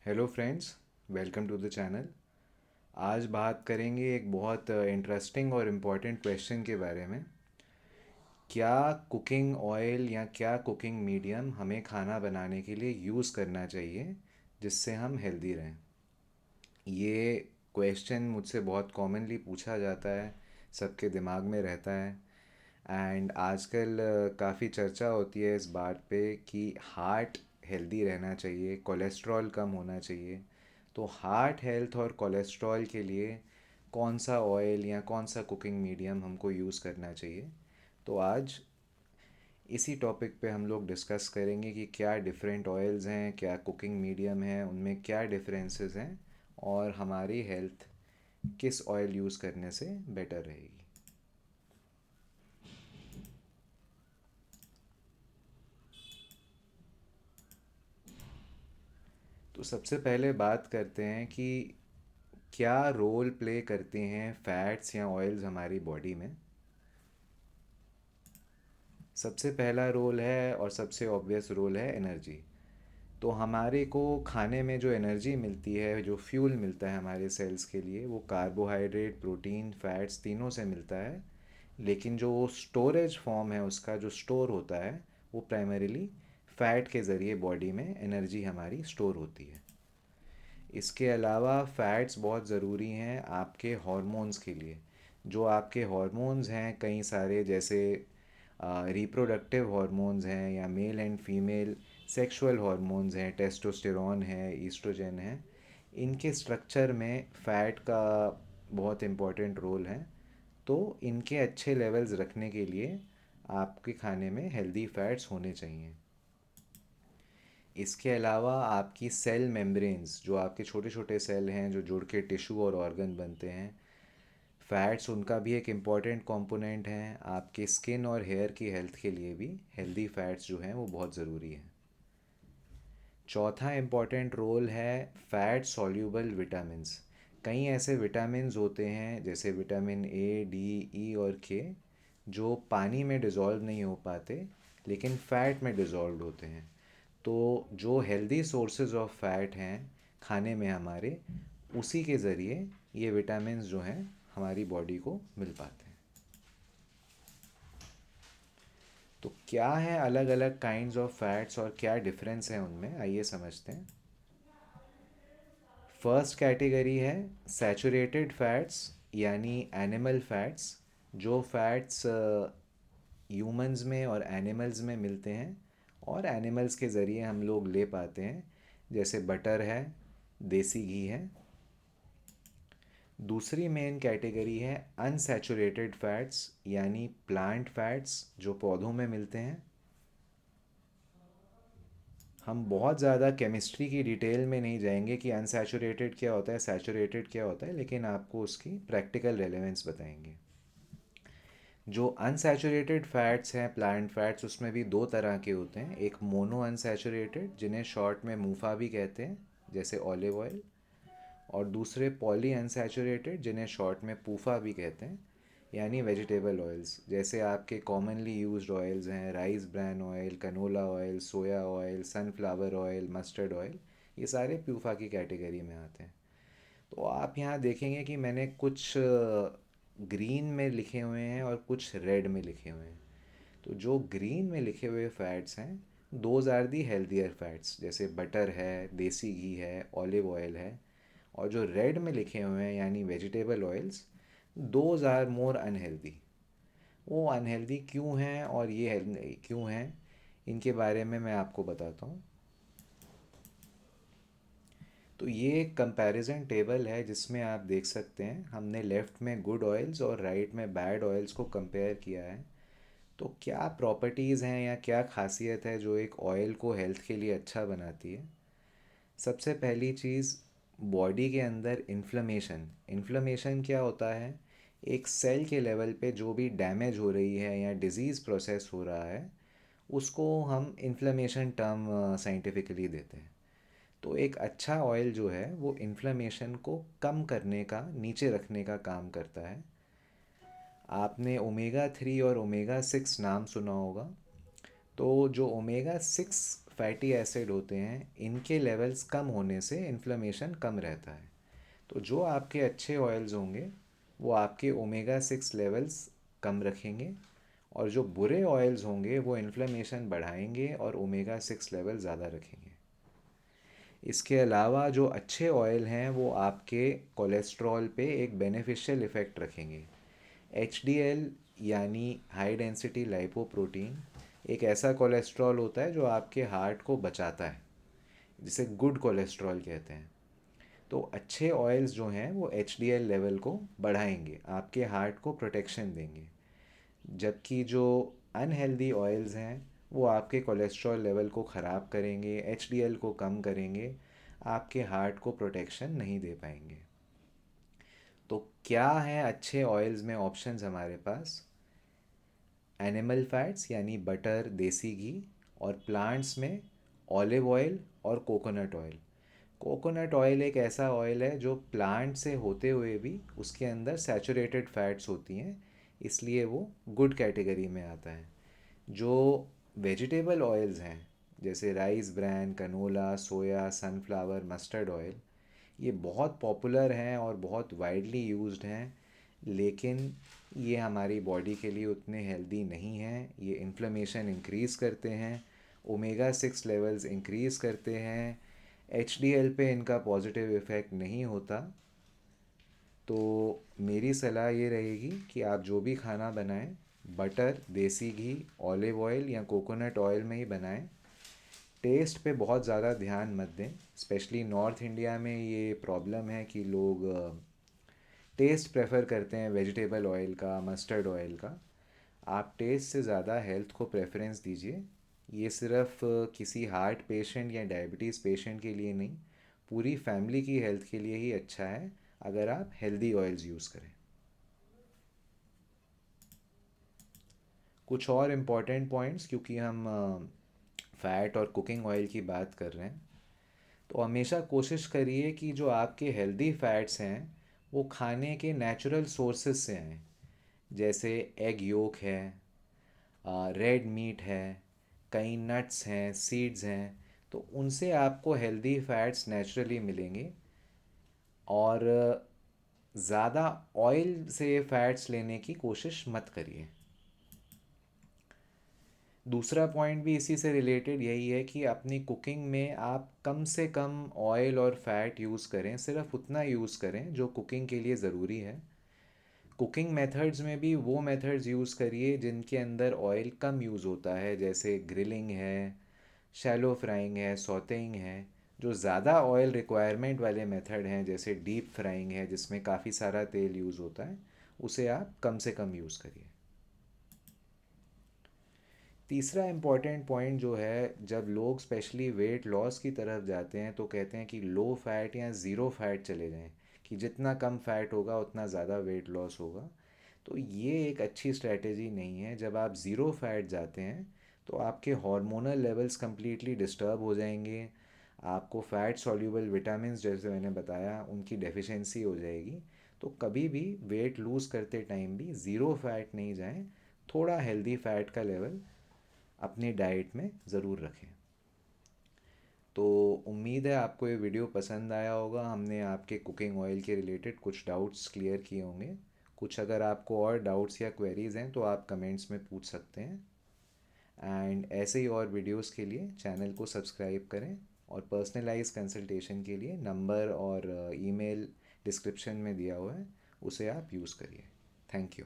Hello friends, welcome to the channel. आज बात करेंगे एक बहुत इंटरेस्टिंग और इम्पॉर्टेंट क्वेश्चन के बारे में। क्या कुकिंग ऑयल या क्या कुकिंग मीडियम हमें खाना बनाने के लिए यूज़ करना चाहिए जिससे हम हेल्दी रहें। ये क्वेश्चन मुझसे बहुत कॉमनली पूछा जाता है, सबके दिमाग में रहता है। एंड आजकल काफ़ी चर्चा होती है इस बात पे कि हार्ट हेल्दी रहना चाहिए, कोलेस्ट्रॉल कम होना चाहिए। तो हार्ट हेल्थ और कोलेस्ट्रॉल के लिए कौन सा ऑयल या कौन सा कुकिंग मीडियम हमको यूज़ करना चाहिए। तो आज इसी टॉपिक पे हम लोग डिस्कस करेंगे कि क्या डिफरेंट ऑयल्स हैं, क्या कुकिंग मीडियम है, उनमें क्या डिफरेंसेस हैं और हमारी हेल्थ किस ऑयल यूज़ करने से बेटर रहेगी। तो सबसे पहले बात करते हैं कि क्या रोल प्ले करते हैं फैट्स या ऑयल्स हमारी बॉडी में। सबसे पहला रोल है और सबसे ऑब्वियस रोल है एनर्जी। तो हमारे को खाने में जो एनर्जी मिलती है, जो फ्यूल मिलता है हमारे सेल्स के लिए, वो कार्बोहाइड्रेट, प्रोटीन, फैट्स तीनों से मिलता है। लेकिन जो स्टोरेज फॉर्म है उसका, जो स्टोर होता है, वो प्राइमरीली फ़ैट के ज़रिए बॉडी में एनर्जी हमारी स्टोर होती है। इसके अलावा फ़ैट्स बहुत ज़रूरी हैं आपके हॉर्मोन्स के लिए। जो आपके हॉर्मोन्स हैं कई सारे, जैसे रिप्रोडक्टिव हॉर्मोन्स हैं या male and female sexual hormones हैं, टेस्टोस्टेरोन है, ईस्ट्रोजन है। इनके स्ट्रक्चर में फ़ैट का बहुत इम्पोर्टेंट रोल है। तो इनके अच्छे लेवल्स रखने के लिए आपके खाने में हेल्दी फ़ैट्स होने चाहिए। इसके अलावा आपकी सेल मेम्ब्रेन्स, जो आपके छोटे छोटे सेल हैं जो जुड़ के टिश्यू और ऑर्गन बनते हैं, फैट्स उनका भी एक इम्पॉर्टेंट कंपोनेंट हैं। आपके स्किन और हेयर की हेल्थ के लिए भी हेल्दी फैट्स जो हैं वो बहुत ज़रूरी हैं। चौथा इम्पॉर्टेंट रोल है फैट सॉल्यूबल विटामिन्स। कई ऐसे विटामिन्स होते हैं जैसे विटामिन ए, डी, ई और के, जो पानी में डिज़ोल्व नहीं हो पाते लेकिन फ़ैट में डिज़ोल्व होते हैं। तो जो हेल्दी सोर्सेज ऑफ फैट हैं खाने में हमारे, उसी के ज़रिए ये विटामिन्स जो हैं हमारी बॉडी को मिल पाते हैं। तो क्या है अलग अलग काइंड्स ऑफ फैट्स और क्या डिफरेंस है उनमें, आइए समझते हैं। फर्स्ट कैटेगरी है सैचुरेटेड फैट्स, यानी एनिमल फैट्स। जो फैट्स ह्यूमंस में और एनिमल्स में मिलते हैं और एनिमल्स के ज़रिए हम लोग ले पाते हैं, जैसे बटर है, देसी घी है। दूसरी मेन कैटेगरी है अनसैचुरेटेड फैट्स, यानी प्लांट फैट्स, जो पौधों में मिलते हैं। हम बहुत ज़्यादा केमिस्ट्री की डिटेल में नहीं जाएंगे कि अनसैचुरेटेड क्या होता है, सैचुरेटेड क्या होता है, लेकिन आपको उसकी प्रैक्टिकल रेलेवेंस बताएंगे। जो अनसैचुरेटेड फैट्स हैं, प्लांट फैट्स, उसमें भी दो तरह के होते हैं। एक मोनो अनसैचुरेटेड, जिन्हें शॉर्ट में मूफा भी कहते हैं, जैसे ऑलिव ऑयल। और दूसरे पॉली अनसैचुरेटेड, जिन्हें शॉर्ट में पूफा भी कहते हैं, यानी वेजिटेबल ऑयल्स। जैसे आपके कॉमनली यूज्ड ऑयल्स हैं rice bran oil, canola oil, soya oil, sunflower oil, mustard oil. ये सारे प्यूफा की कैटेगरी में आते हैं। तो आप यहाँ देखेंगे कि मैंने कुछ ग्रीन में लिखे हुए हैं और कुछ रेड में लिखे हुए हैं। तो जो ग्रीन में लिखे हुए फैट्स हैं, those are the healthier fats, जैसे बटर है, देसी घी है, ऑलिव ऑयल है। और जो रेड में लिखे हुए हैं यानी vegetable oils, those are more unhealthy. वो अनहेल्दी क्यों हैं और ये हेल्दी क्यों हैं, इनके बारे में मैं आपको बताता हूँ। तो ये एक कंपैरिजन टेबल है जिसमें आप देख सकते हैं, हमने लेफ़्ट में गुड ऑयल्स और राइट में बैड ऑयल्स को कंपेयर किया है। तो क्या प्रॉपर्टीज़ हैं या क्या खासियत है जो एक ऑयल को हेल्थ के लिए अच्छा बनाती है। सबसे पहली चीज़, बॉडी के अंदर इन्फ्लेमेशन। इन्फ्लेमेशन क्या होता है, एक सेल के लेवल पे जो भी डैमेज हो रही है या डिज़ीज़ प्रोसेस हो रहा है, उसको हम इन्फ्लेमेशन टर्म साइंटिफिकली देते हैं। तो एक अच्छा ऑयल जो है वो इन्फ्लेमेशन को कम करने का, नीचे रखने का काम करता है। आपने ओमेगा 3 और ओमेगा 6 नाम सुना होगा। तो जो ओमेगा 6 फैटी एसिड होते हैं, इनके लेवल्स कम होने से इन्फ्लेमेशन कम रहता है। तो जो आपके अच्छे ऑयल्स होंगे वो आपके ओमेगा 6 लेवल्स कम रखेंगे, और जो बुरे ऑयल्स होंगे वो इन्फ्लेमेशन बढ़ाएंगे और ओमेगा 6 लेवल ज़्यादा रखेंगे। इसके अलावा जो अच्छे ऑयल हैं वो आपके कोलेस्ट्रॉल पे एक बेनिफिशियल इफ़ेक्ट रखेंगे। एचडीएल यानी हाई डेंसिटी लाइपोप्रोटीन एक ऐसा कोलेस्ट्रॉल होता है जो आपके हार्ट को बचाता है, जिसे गुड कोलेस्ट्रॉल कहते हैं। तो अच्छे ऑयल्स जो हैं वो एचडीएल लेवल को बढ़ाएंगे, आपके हार्ट को प्रोटेक्शन देंगे। जबकि जो अनहेल्दी ऑयल्स हैं वो आपके कोलेस्ट्रॉल लेवल को ख़राब करेंगे, एचडीएल को कम करेंगे, आपके हार्ट को प्रोटेक्शन नहीं दे पाएंगे। तो क्या हैं अच्छे ऑयल्स में ऑप्शंस हमारे पास? एनिमल फैट्स यानी बटर, देसी घी, और प्लांट्स में ऑलिव ऑयल और कोकोनट ऑयल। कोकोनट ऑयल एक ऐसा ऑयल है जो प्लांट से होते हुए भी उसके अंदर सैचुरेटेड फैट्स होती हैं, इसलिए वो गुड कैटेगरी में आता है। जो वेजिटेबल ऑयल्स हैं जैसे राइस ब्रैन, कनोला, सोया, सनफ्लावर, मस्टर्ड ऑयल, ये बहुत पॉपुलर हैं और बहुत वाइडली यूज्ड हैं, लेकिन ये हमारी बॉडी के लिए उतने हेल्दी नहीं हैं। ये इन्फ्लेमेशन इंक्रीज़ करते हैं, ओमेगा 6 लेवल्स इंक्रीज़ करते हैं, एचडीएल पे इनका पॉजिटिव इफ़ेक्ट नहीं होता। तो मेरी सलाह ये रहेगी कि आप जो भी खाना बनाएं, बटर, देसी घी, ऑलिव ऑयल या कोकोनट ऑयल में ही बनाएं। टेस्ट पे बहुत ज़्यादा ध्यान मत दें। स्पेशली नॉर्थ इंडिया में ये प्रॉब्लम है कि लोग टेस्ट प्रेफर करते हैं वेजिटेबल ऑयल का, मस्टर्ड ऑयल का। आप टेस्ट से ज़्यादा हेल्थ को प्रेफरेंस दीजिए। ये सिर्फ किसी हार्ट पेशेंट या डायबिटीज़ पेशेंट के लिए नहीं, पूरी फैमिली की हेल्थ के लिए ही अच्छा है अगर आप हेल्दी ऑयल्स यूज़ करें। कुछ और इम्पॉर्टेंट पॉइंट्स, क्योंकि हम फ़ैट और कुकिंग ऑयल की बात कर रहे हैं, तो हमेशा कोशिश करिए कि जो आपके हेल्दी फ़ैट्स हैं वो खाने के नेचुरल सोर्सेज से आएँ। जैसे एग योक है, रेड मीट है, कई नट्स हैं, सीड्स हैं, तो उनसे आपको हेल्दी फ़ैट्स नेचुरली मिलेंगे। और ज़्यादा ऑयल से फ़ैट्स लेने की कोशिश मत करिए। दूसरा पॉइंट भी इसी से रिलेटेड यही है कि अपनी कुकिंग में आप कम से कम ऑयल और फैट यूज़ करें, सिर्फ उतना यूज़ करें जो कुकिंग के लिए ज़रूरी है। कुकिंग मेथड्स में भी वो मेथड्स यूज़ करिए जिनके अंदर ऑयल कम यूज़ होता है, जैसे ग्रिलिंग है, शैलो फ्राइंग है, सौतेइंग है। जो ज़्यादा ऑयल रिक्वायरमेंट वाले मेथड हैं जैसे डीप फ्राइंग है जिसमें काफ़ी सारा तेल यूज़ होता है, उसे आप कम से कम यूज़ करिए। तीसरा इम्पॉर्टेंट पॉइंट जो है, जब लोग स्पेशली वेट लॉस की तरफ जाते हैं तो कहते हैं कि लो फैट या ज़ीरो फैट चले जाएं, कि जितना कम फैट होगा उतना ज़्यादा वेट लॉस होगा। तो ये एक अच्छी स्ट्रैटेजी नहीं है। जब आप ज़ीरो फैट जाते हैं तो आपके हार्मोनल लेवल्स कम्प्लीटली डिस्टर्ब हो जाएंगे, आपको फ़ैट सॉल्यूबल विटामिन्स जैसे मैंने बताया उनकी डेफिशिएंसी हो जाएगी। तो कभी भी वेट लूज़ करते टाइम भी ज़ीरो फैट नहीं जाएं, थोड़ा हेल्दी फ़ैट का लेवल अपनी डाइट में ज़रूर रखें। तो उम्मीद है आपको ये वीडियो पसंद आया होगा। हमने आपके कुकिंग ऑयल के रिलेटेड कुछ डाउट्स क्लियर किए होंगे। कुछ अगर आपको और डाउट्स या क्वेरीज़ हैं तो आप कमेंट्स में पूछ सकते हैं। एंड ऐसे ही और वीडियोस के लिए चैनल को सब्सक्राइब करें, और पर्सनलाइज कंसल्टेशन के लिए नंबर और ईमेल डिस्क्रिप्शन में दिया हुआ है, उसे आप यूज़ करिए। Thank you.